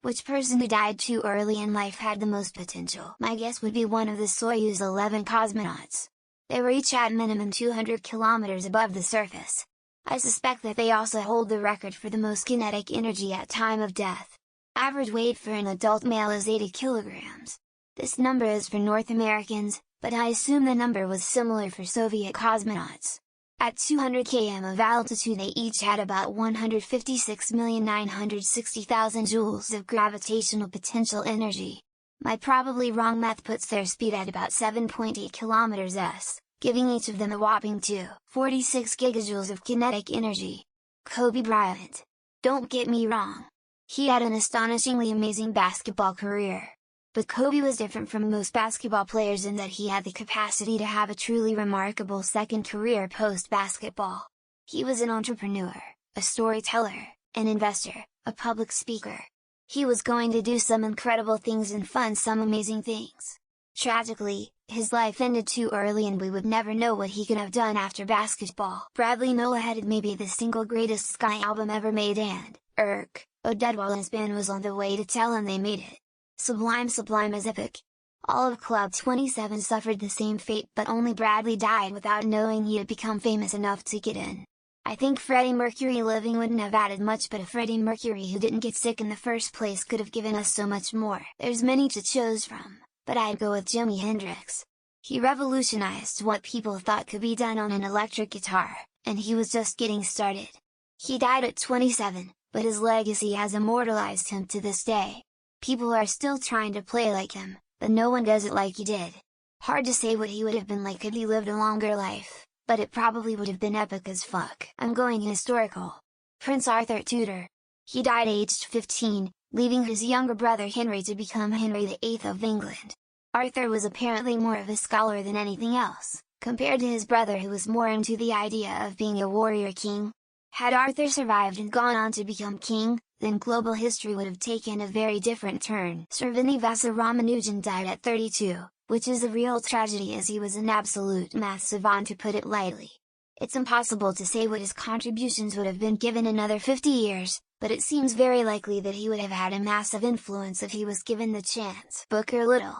Which person who died too early in life had the most potential? My guess would be one of the Soyuz 11 cosmonauts. They were each at minimum 200 kilometers above the surface. I suspect that they also hold the record for the most kinetic energy at time of death. Average weight for an adult male is 80 kilograms. This number is for North Americans, but I assume the number was similar for Soviet cosmonauts. At 200 km of altitude they each had about 156,960,000 joules of gravitational potential energy. My probably wrong math puts their speed at about 7.8 km/s, giving each of them a whopping 246 gigajoules of kinetic energy. Kobe Bryant. Don't get me wrong. He had an astonishingly amazing basketball career. But Kobe was different from most basketball players in that he had the capacity to have a truly remarkable second career post-basketball. He was an entrepreneur, a storyteller, an investor, a public speaker. He was going to do some incredible things and fund some amazing things. Tragically, his life ended too early and we would never know what he could have done after basketball. Bradley Noah headed maybe the single greatest Sky album ever made and, Oded while his band was on the way to tell him they made it. Sublime as epic. All of Club 27 suffered the same fate but only Bradley died without knowing he had become famous enough to get in. I think Freddie Mercury living wouldn't have added much but a Freddie Mercury who didn't get sick in the first place could have given us so much more. There's many to choose from, but I'd go with Jimi Hendrix. He revolutionized what people thought could be done on an electric guitar, and he was just getting started. He died at 27, but his legacy has immortalized him to this day. People are still trying to play like him, but no one does it like he did. Hard to say what he would have been like if he lived a longer life, but it probably would have been epic as fuck. I'm going historical. Prince Arthur Tudor. He died aged 15, leaving his younger brother Henry to become Henry VIII of England. Arthur was apparently more of a scholar than anything else, compared to his brother who was more into the idea of being a warrior king. Had Arthur survived and gone on to become king, then global history would have taken a very different turn. Srinivasa Ramanujan died at 32, which is a real tragedy as he was an absolute math savant to put it lightly. It's impossible to say what his contributions would have been given another 50 years, but it seems very likely that he would have had a massive influence if he was given the chance. Booker Little.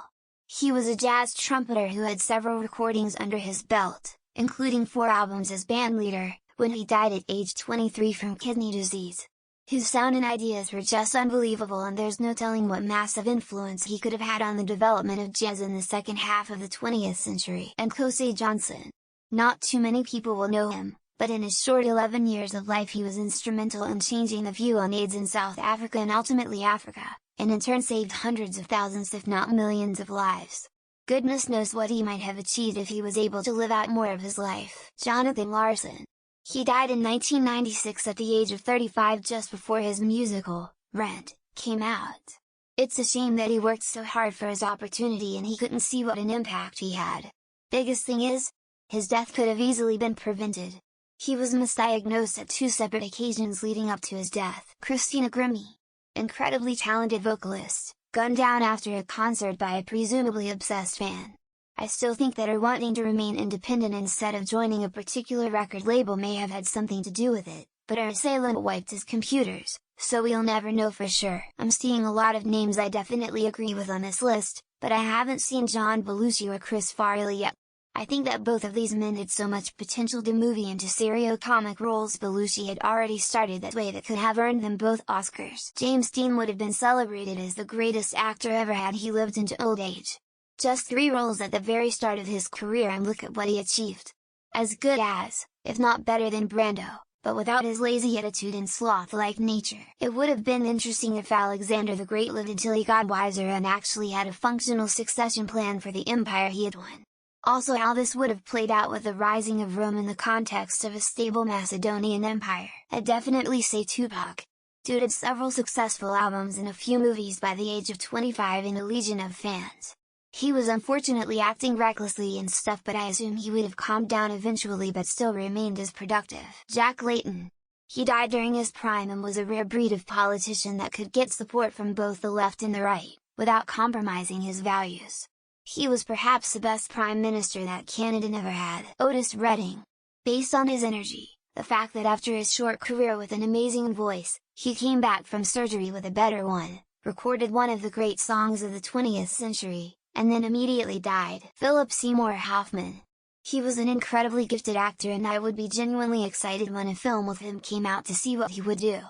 He was a jazz trumpeter who had several recordings under his belt, including 4 albums as bandleader, when he died at age 23 from kidney disease. His sound and ideas were just unbelievable and there's no telling what massive influence he could have had on the development of jazz in the second half of the 20th century. And Kosey Johnson. Not too many people will know him, but in his short 11 years of life he was instrumental in changing the view on AIDS in South Africa and ultimately Africa, and in turn saved hundreds of thousands if not millions of lives. Goodness knows what he might have achieved if he was able to live out more of his life. Jonathan Larson. He died in 1996 at the age of 35 just before his musical, Rent, came out. It's a shame that he worked so hard for his opportunity and he couldn't see what an impact he had. Biggest thing is, his death could have easily been prevented. He was misdiagnosed at 2 separate occasions leading up to his death. Christina Grimmie. Incredibly talented vocalist, gunned down after a concert by a presumably obsessed fan. I still think that her wanting to remain independent instead of joining a particular record label may have had something to do with it, but her assailant wiped his computers, so we'll never know for sure. I'm seeing a lot of names I definitely agree with on this list, but I haven't seen John Belushi or Chris Farley yet. I think that both of these men had so much potential to movie into serio-comic roles Belushi had already started that way that could have earned them both Oscars. James Dean would have been celebrated as the greatest actor ever had he lived into old age. Just 3 roles at the very start of his career and look at what he achieved. As good as, if not better than Brando, but without his lazy attitude and sloth-like nature. It would have been interesting if Alexander the Great lived until he got wiser and actually had a functional succession plan for the empire he had won. Also how this would have played out with the rising of Rome in the context of a stable Macedonian empire. I'd definitely say Tupac. Dude had several successful albums and a few movies by the age of 25 and a legion of fans. He was unfortunately acting recklessly and stuff but I assume he would have calmed down eventually but still remained as productive. Jack Layton. He died during his prime and was a rare breed of politician that could get support from both the left and the right, without compromising his values. He was perhaps the best prime minister that Canada never had. Otis Redding. Based on his energy, the fact that after his short career with an amazing voice, he came back from surgery with a better one, recorded one of the great songs of the 20th century, and then immediately died. Philip Seymour Hoffman. He was an incredibly gifted actor, and I would be genuinely excited when a film with him came out to see what he would do.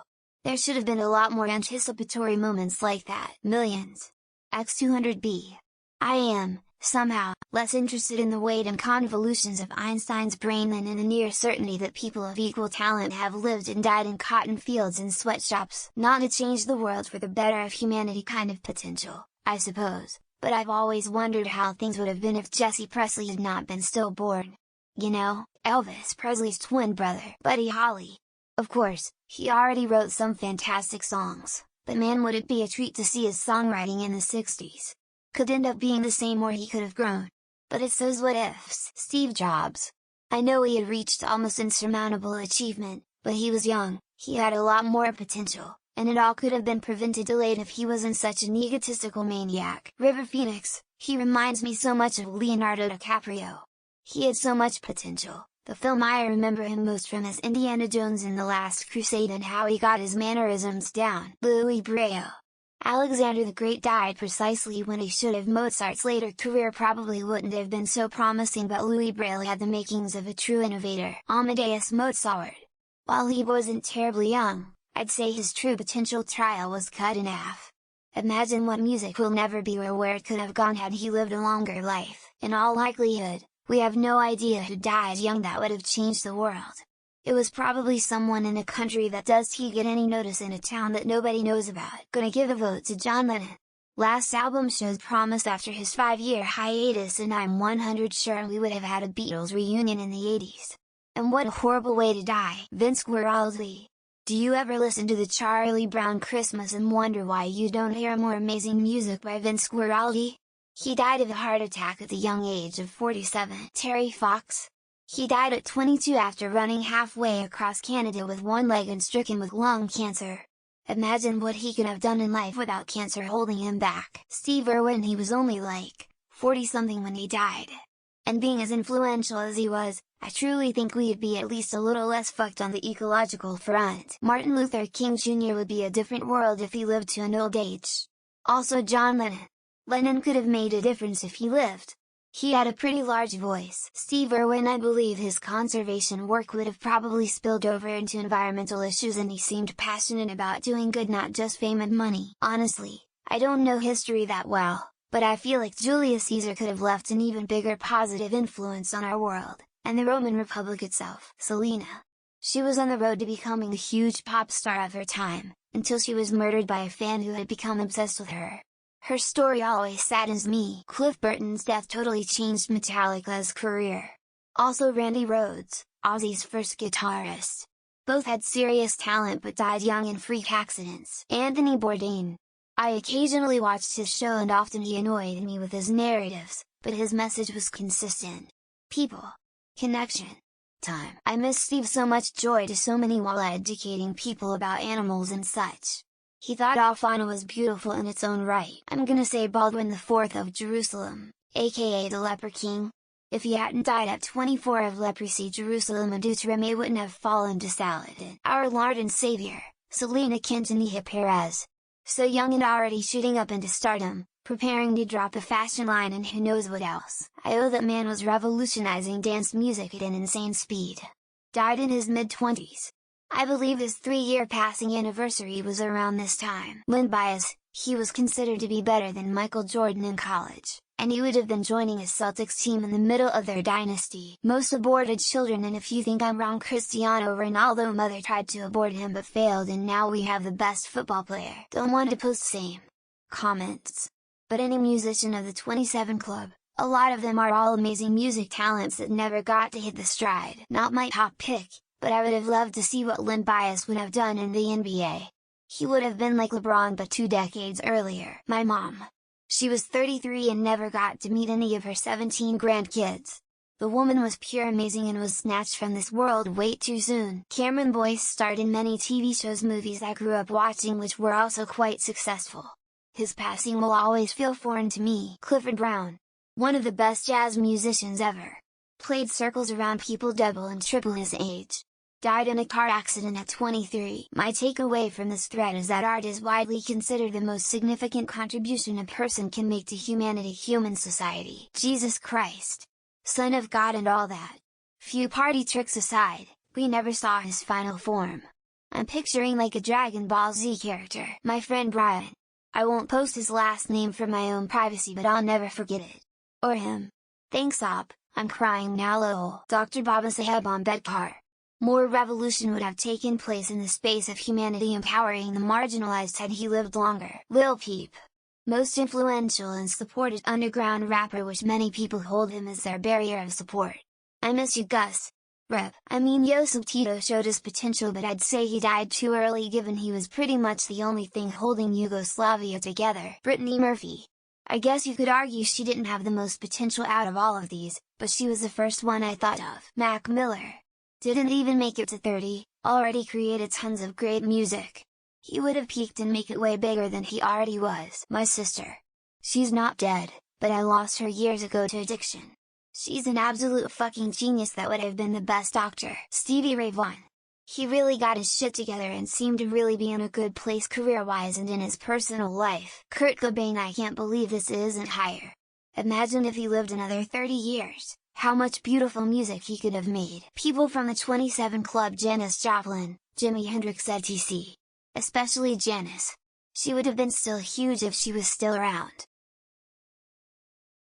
There should have been a lot more anticipatory moments like that. Millions. X200B. I am, somehow, less interested in the weight and convolutions of Einstein's brain than in the near certainty that people of equal talent have lived and died in cotton fields and sweatshops. Not a change the world for the better of humanity kind of potential, I suppose, but I've always wondered how things would have been if Jesse Presley had not been stillborn. You know, Elvis Presley's twin brother, Buddy Holly. Of course, he already wrote some fantastic songs, but man, would it be a treat to see his songwriting in the 60s. Could end up being the same, or he could have grown. But it's those what ifs. Steve Jobs. I know he had reached almost insurmountable achievement, but he was young, he had a lot more potential, and it all could have been prevented delayed if he wasn't such an egotistical maniac. River Phoenix, he reminds me so much of Leonardo DiCaprio. He had so much potential. The film I remember him most from is Indiana Jones and the Last Crusade, and how he got his mannerisms down. Louis Braille. Alexander the Great died precisely when he should have. Mozart's later career probably wouldn't have been so promising, but Louis Braille had the makings of a true innovator. Amadeus Mozart. While he wasn't terribly young, I'd say his true potential trial was cut in half. Imagine what music will never be, or where it could have gone had he lived a longer life. In all likelihood, we have no idea who died young that would have changed the world. It was probably someone in a country that does he get any notice in a town that nobody knows about. Gonna give a vote to John Lennon. Last album showed promise after his 5-year hiatus, and I'm 100 sure we would have had a Beatles reunion in the 80s. And what a horrible way to die. Vince Guaraldi. Do you ever listen to the Charlie Brown Christmas and wonder why you don't hear more amazing music by Vince Guaraldi? He died of a heart attack at the young age of 47. Terry Fox. He died at 22 after running halfway across Canada with one leg and stricken with lung cancer. Imagine what he could have done in life without cancer holding him back. Steve Irwin. He was only like 40-something when he died. And being as influential as he was, I truly think we'd be at least a little less fucked on the ecological front. Martin Luther King Jr. would be a different world if he lived to an old age. Also John Lennon. Lennon could have made a difference if he lived. He had a pretty large voice. Steve Irwin. I believe his conservation work would have probably spilled over into environmental issues, and he seemed passionate about doing good, not just fame and money. Honestly, I don't know history that well, but I feel like Julius Caesar could have left an even bigger positive influence on our world, and the Roman Republic itself. Selena. She was on the road to becoming the huge pop star of her time, until she was murdered by a fan who had become obsessed with her. Her story always saddens me. Cliff Burton's death totally changed Metallica's career. Also Randy Rhoads, Ozzy's first guitarist. Both had serious talent but died young in freak accidents. Anthony Bourdain. I occasionally watched his show, and often he annoyed me with his narratives, but his message was consistent. People. Connection. Time. I miss Steve so much. Joy to so many while educating people about animals and such. He thought all fauna was beautiful in its own right. I'm gonna say Baldwin IV of Jerusalem, aka the Leper King. If he hadn't died at 24 of leprosy, Jerusalem and Deuteronomy wouldn't have fallen to Saladin. Our Lord and Savior, Selena Quintanilla Perez. So young and already shooting up into stardom, preparing to drop a fashion line and who knows what else. I owe that man was revolutionizing dance music at an insane speed. Died in his mid-20s. I believe his 3-year passing anniversary was around this time. Len Bias. He was considered to be better than Michael Jordan in college, and he would have been joining his Celtics team in the middle of their dynasty. Most aborted children, and if you think I'm wrong, Cristiano Ronaldo mother tried to abort him but failed, and now we have the best football player. Don't want to post same comments. But any musician of the 27 Club, a lot of them are all amazing music talents that never got to hit the stride. Not my top pick, but I would have loved to see what Len Bias would have done in the NBA. He would have been like LeBron but 2 decades earlier. My mom. She was 33 and never got to meet any of her 17 grandkids. The woman was pure amazing and was snatched from this world way too soon. Cameron Boyce starred in many TV shows, movies I grew up watching, which were also quite successful. His passing will always feel foreign to me. Clifford Brown. One of the best jazz musicians ever. Played circles around people double and triple his age. Died in a car accident at 23. My takeaway from this thread is that art is widely considered the most significant contribution a person can make to humanity, human society. Jesus Christ, Son of God and all that. Few party tricks aside, we never saw his final form. I'm picturing like a Dragon Ball Z character. My friend Brian. I won't post his last name for my own privacy, but I'll never forget it. Or him. Thanks op, I'm crying now lol. Dr. Babasaheb Ambedkar. More revolution would have taken place in the space of humanity, empowering the marginalized had he lived longer. Lil Peep. Most influential and supported underground rapper, which many people hold him as their barrier of support. I miss you Gus. Rep. I mean Josip Tito showed his potential, but I'd say he died too early given he was pretty much the only thing holding Yugoslavia together. Brittany Murphy. I guess you could argue she didn't have the most potential out of all of these, but she was the first one I thought of. Mac Miller. Didn't even make it to 30, already created tons of great music. He would have peaked and make it way bigger than he already was. My sister. She's not dead, but I lost her years ago to addiction. She's an absolute fucking genius that would have been the best doctor. Stevie Ray Vaughan. He really got his shit together and seemed to really be in a good place career-wise and in his personal life. Kurt Cobain. I can't believe this isn't higher. Imagine if he lived another 30 years. How much beautiful music he could have made. People from the 27 Club. Janis Joplin, Jimi Hendrix etc. Especially Janis. She would have been still huge if she was still around.